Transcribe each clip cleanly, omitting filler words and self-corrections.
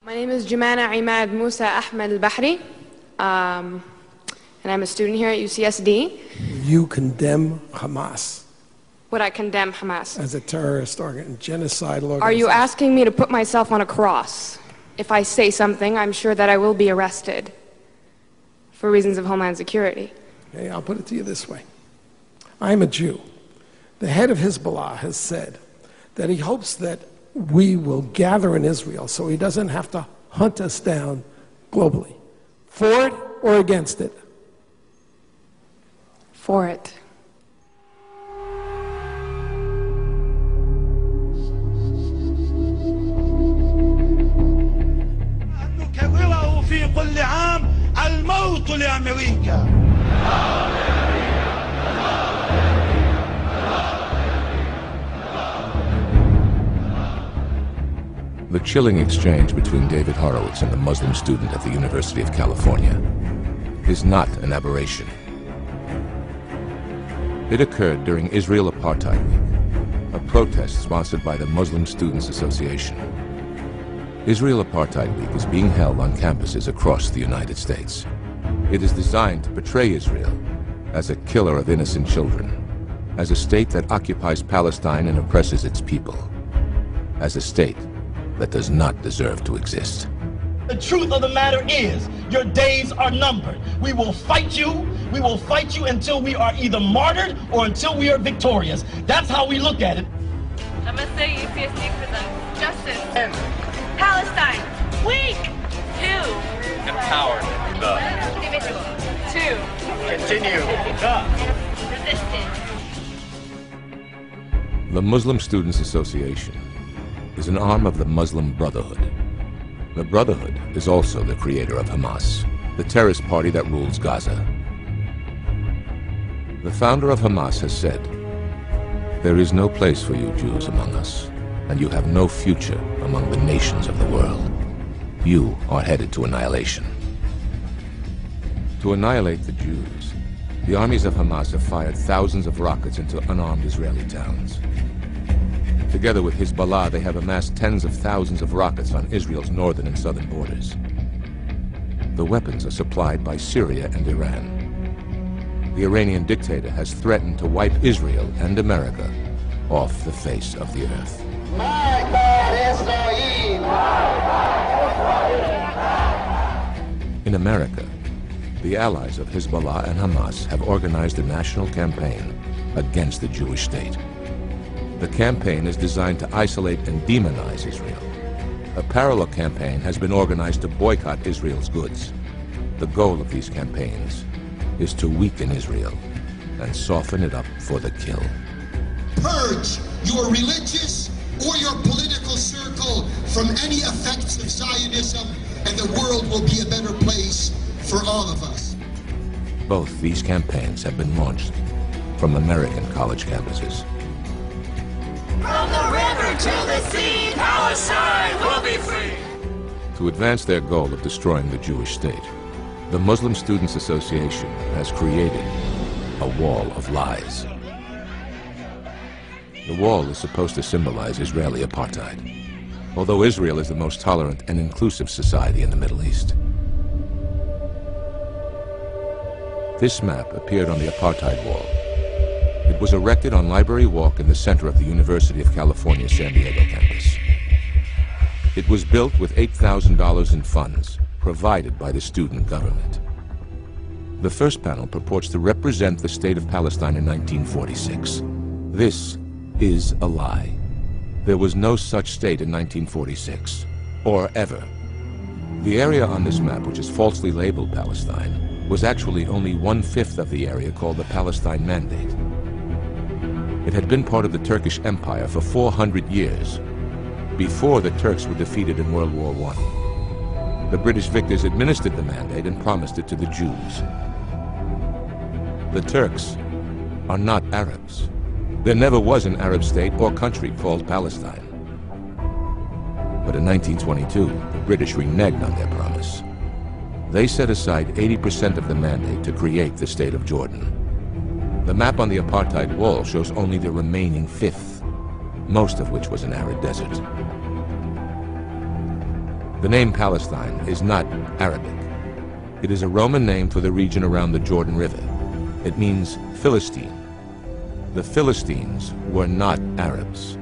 My name is Jumana Imad Musa Ahmed al-Bahri, and I'm a student here at UCSD. You condemn Hamas. Would I condemn Hamas? As a terrorist genocidal organization. Are you asking me to put myself on a cross? If I say something, I'm sure that I will be arrested for reasons of homeland security. Okay, I'll put it to you this way. I'm a Jew. The head of Hezbollah has said that he hopes that we will gather in Israel so he doesn't have to hunt us down globally. For it or against it? For it. نكرره في كل عام الموت لأمريكا. The chilling exchange between David Horowitz and the Muslim student at the University of California is not an aberration. It occurred during Israel Apartheid Week, a protest sponsored by the Muslim Students Association. Israel Apartheid Week is being held on campuses across the United States. It is designed to portray Israel as a killer of innocent children, as a state that occupies Palestine and oppresses its people, as a state that does not deserve to exist. The truth of the matter is, your days are numbered. We will fight you until we are either martyred or until we are victorious. That's how we look at it. Namaste, UCSD presents Justice and Palestine. Week 2. Empowered. Individual. 2. Continue. Resistance. The Muslim Students Association is an arm of the Muslim Brotherhood. The Brotherhood is also the creator of Hamas, the terrorist party that rules Gaza. The founder of Hamas has said, "There is no place for you Jews among us, and you have no future among the nations of the world. You are headed to annihilation." To annihilate the Jews, the armies of Hamas have fired thousands of rockets into unarmed Israeli towns. Together with Hezbollah, they have amassed tens of thousands of rockets on Israel's northern and southern borders. The weapons are supplied by Syria and Iran. The Iranian dictator has threatened to wipe Israel and America off the face of the earth. In America, the allies of Hezbollah and Hamas have organized a national campaign against the Jewish state. The campaign is designed to isolate and demonize Israel. A parallel campaign has been organized to boycott Israel's goods. The goal of these campaigns is to weaken Israel and soften it up for the kill. Purge your religious or your political circle from any effects of Zionism, and the world will be a better place for all of us. Both these campaigns have been launched from American college campuses. From the river to the sea, Palestine will be free. To advance their goal of destroying the Jewish state, the Muslim Students Association has created a wall of lies. The wall is supposed to symbolize Israeli apartheid, although Israel is the most tolerant and inclusive society in the Middle East. This map appeared on the apartheid wall. It was erected on Library Walk in the center of the University of California, San Diego campus. It was built with $8,000 in funds provided by the student government. The first panel purports to represent the state of Palestine in 1946. This is a lie. There was no such state in 1946, or ever. The area on this map, which is falsely labeled Palestine, was actually only 1/5 of the area called the Palestine Mandate. It had been part of the Turkish Empire for 400 years, before the Turks were defeated in World War I. The British victors administered the mandate and promised it to the Jews. The Turks are not Arabs. There never was an Arab state or country called Palestine. But in 1922, the British reneged on their promise. They set aside 80% of the mandate to create the state of Jordan. The map on the apartheid wall shows only the remaining 1/5, most of which was an arid desert. The name Palestine is not Arabic. It is a Roman name for the region around the Jordan River. It means Philistine. The Philistines were not Arabs.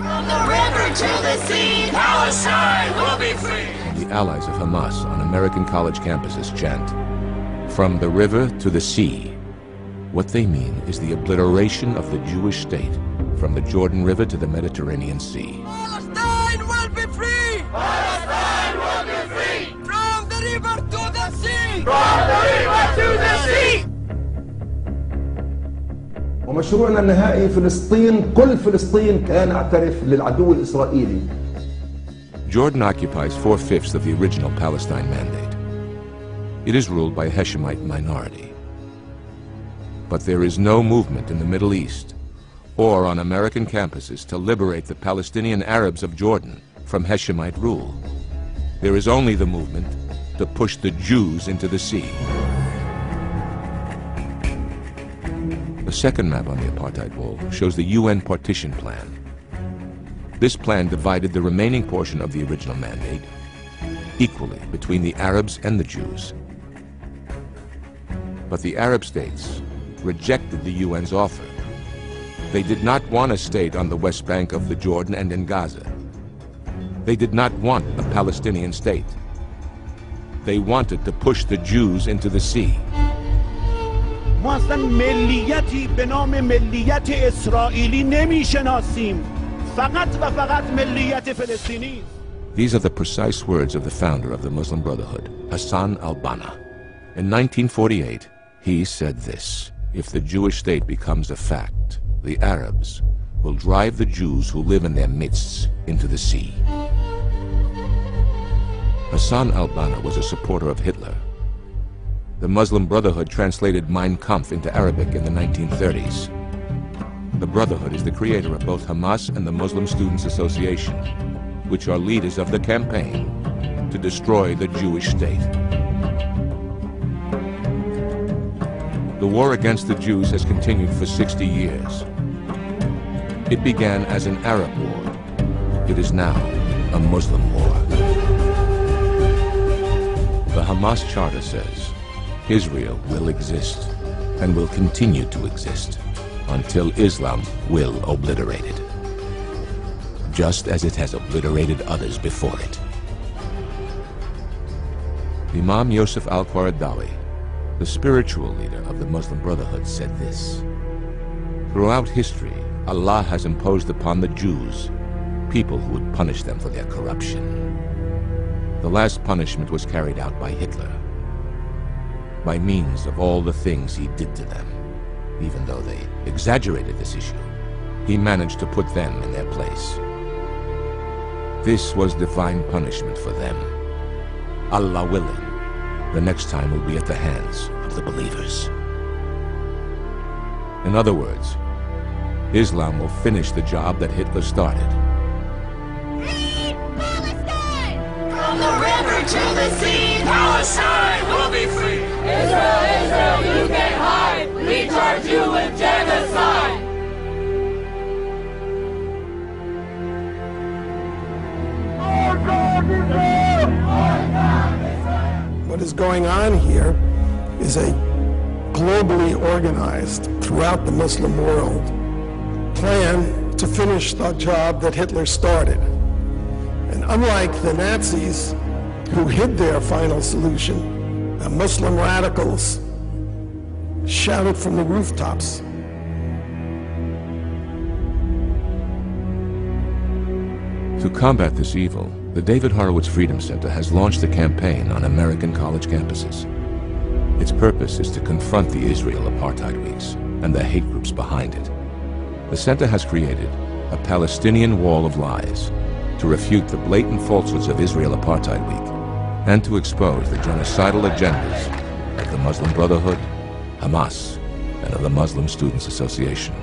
From the river to the sea, Palestine will be free. The allies of Hamas on American college campuses chant, "From the river to the sea." What they mean is the obliteration of the Jewish state from the Jordan River to the Mediterranean Sea. Palestine will be free! Palestine will be free! From the river to the sea! From the river to the sea! ومشروعنا النهائي فلسطين، كل فلسطين كان اعترف للعدو الإسرائيلي. Jordan occupies 4/5 of the original Palestine Mandate. It is ruled by a Hashemite minority. But there is no movement in the Middle East or on American campuses to liberate the Palestinian Arabs of Jordan from Hashemite rule. There is only the movement to push the Jews into the sea. The second map on the apartheid wall shows the UN partition plan. This plan divided the remaining portion of the original mandate equally between the Arabs and the Jews. But the Arab states rejected the UN's offer. They did not want a state on the West Bank of the Jordan and in Gaza. They did not want a Palestinian state. They wanted to push the Jews into the sea. ما اصلا ملیتی به نام ملیت اسرائیلی نمیشناسیم، فقط و فقط ملیت فلسطینی. These are the precise words of the founder of the Muslim Brotherhood, Hassan al-Banna. In 1948, he said this: "If the Jewish state becomes a fact, the Arabs will drive the Jews who live in their midst into the sea." Hassan al-Banna was a supporter of Hitler. The Muslim Brotherhood translated Mein Kampf into Arabic in the 1930s. The Brotherhood is the creator of both Hamas and the Muslim Students Association, which are leaders of the campaign to destroy the Jewish state. The war against the Jews has continued for 60 years. It began as an Arab war. It is now a Muslim war. The Hamas Charter says Israel will exist and will continue to exist until Islam will obliterate it, just as it has obliterated others before it. Imam Yosef al-Qaradawi, the spiritual leader of the Muslim Brotherhood, said this: "Throughout history, Allah has imposed upon the Jews people who would punish them for their corruption. The last punishment was carried out by Hitler. By means of all the things he did to them, even though they exaggerated this issue, he managed to put them in their place. This was divine punishment for them. Allah willing, the next time will be at the hands of the believers." In other words, Islam will finish the job that Hitler started. Free Palestine! From the river to the sea, Palestine will be free! Israel, Israel, you can't hide! We charge you with genocide! What is going on here is a globally organized, throughout the Muslim world, plan to finish the job that Hitler started. And unlike the Nazis, who hid their final solution, the Muslim radicals shouted from the rooftops. To combat this evil, the David Horowitz Freedom Center has launched a campaign on American college campuses. Its purpose is to confront the Israel Apartheid Weeks and the hate groups behind it. The center has created a Palestinian wall of lies to refute the blatant falsehoods of Israel Apartheid Week and to expose the genocidal agendas of the Muslim Brotherhood, Hamas, and of the Muslim Students Association.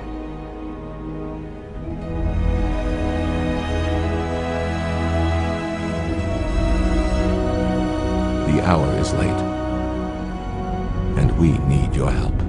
The hour is late, and we need your help.